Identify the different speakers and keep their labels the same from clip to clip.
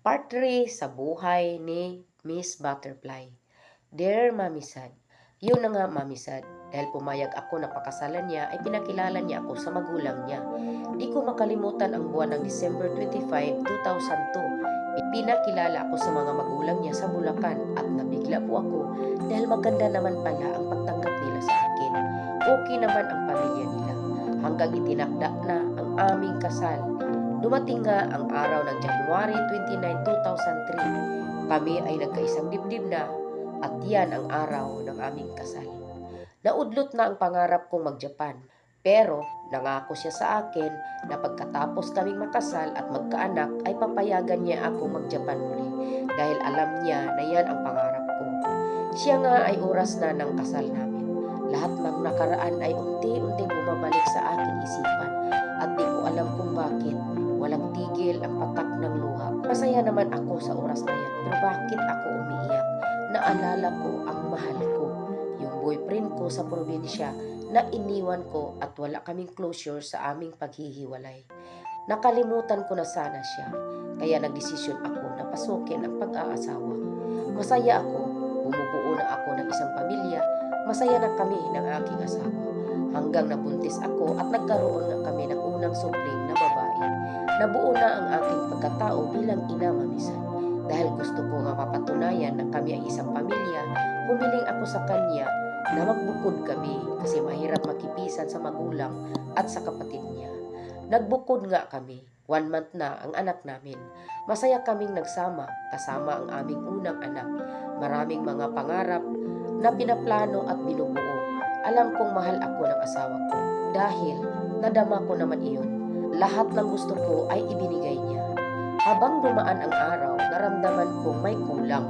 Speaker 1: Part 3 sa buhay ni Miss Butterfly. Dear Mami Sad, yun na nga Mami Sad, dahil pumayag ako na pakasalan niya ay pinakilala niya ako sa magulang niya. Di ko makalimutan ang buwan ng December 25, 2002. Pinakilala ako sa mga magulang niya sa Bulacan at nabigla po ako dahil maganda naman pala ang pagtanggap nila sa akin. Okay naman ang pamilya nila hanggang itinakda na ang aming kasal. Dumating nga ang araw ng January 29, 2003. Kami ay nagkaisang dibdib na at yan ang araw ng aming kasal. Naudlot na ang pangarap kong mag-Japan, pero nangako siya sa akin na pagkatapos kaming makasal at magkaanak ay papayagan niya ako mag-Japan muli dahil alam niya na yan ang pangarap ko. Siya nga ay oras na ng kasal namin. Lahat ng nakaraan ay unti-unting bumabalik sa aking isipan at di ko alam kung bakit. Walang tigil ang patak ng luha. Masaya naman ako sa oras na yan, pero bakit ako umiiyak? Naalala ko ang mahal ko, yung boyfriend ko sa probinsya na iniwan ko at wala kaming closure sa aming paghihiwalay. Nakalimutan ko na sana siya, kaya nagdesisyon ako na pasukin ang pag-aasawa. Masaya ako, bumubuo na ako ng isang pamilya, masaya na kami ng aking asawa. Hanggang nabuntis ako at nagkaroon na kami ng unang supling na babae. Nabuo na ang aking pagkatao bilang ina mamisan. Dahil gusto ko nga mapatunayan na kami ay isang pamilya, humiling ako sa kanya na magbukod kami kasi mahirap makipisan sa magulang at sa kapatid niya. Nagbukod nga kami. 1 month na ang anak namin. Masaya kaming nagsama kasama ang aming unang anak. Maraming mga pangarap na pinaplano at binubuo. Alam kong mahal ako ng asawa ko dahil nadama ko naman iyon. Lahat ng gusto ko ay ibinigay niya. Habang dumaan ang araw, naramdaman kong may kulang.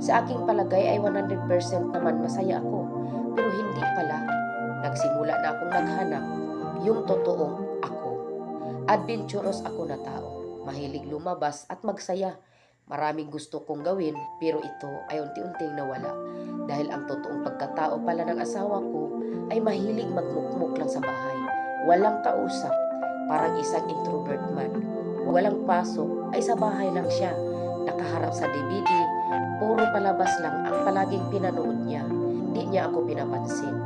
Speaker 1: Sa aking palagay ay 100% naman masaya ako. Pero hindi pala. Nagsimula na akong naghanap yung totoong ako. Adventurous ako na tao. Mahilig lumabas at magsaya. Maraming gusto kong gawin pero ito ay unti-unting nawala. Dahil ang totoong pagkatao pala ng asawa ko ay mahilig magmukmuk lang sa bahay. Walang kausap. Parang isang introvert man. Walang pasok ay sa bahay lang siya. Nakaharap sa DVD, puro palabas lang ang palaging pinanood niya. Hindi niya ako pinapansin.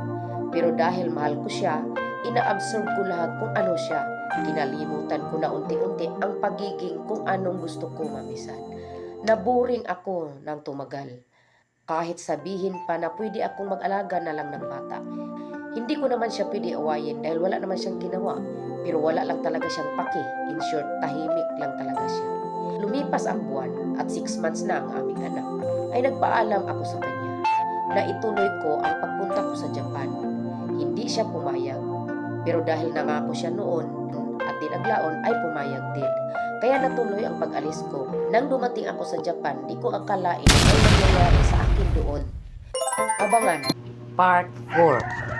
Speaker 1: Pero dahil mahal ko siya, ina-absorb ko lahat kung ano siya. Kinalimutan ko na unti-unti ang pagiging kung anong gusto ko mamisan. Naburing ako ng tumagal. Kahit sabihin pa na pwede akong mag-alaga na lang ng bata. Hindi ko naman siya pwede awayin dahil wala naman siyang ginawa. Pero wala lang talaga siyang paki. In short, tahimik lang talaga siya. Lumipas ang buwan at 6 months na ang aming anak. Ay nagpaalam ako sa kanya na ituloy ko ang pagpunta ko sa Japan. Hindi siya pumayag. Pero dahil nangako siya noon at dinaglaon ay pumayag din. Kaya natuloy ang pag-alis ko. Nang dumating ako sa Japan, di ko akalain ay nangyayari sa akin doon. Abangan, Part 4.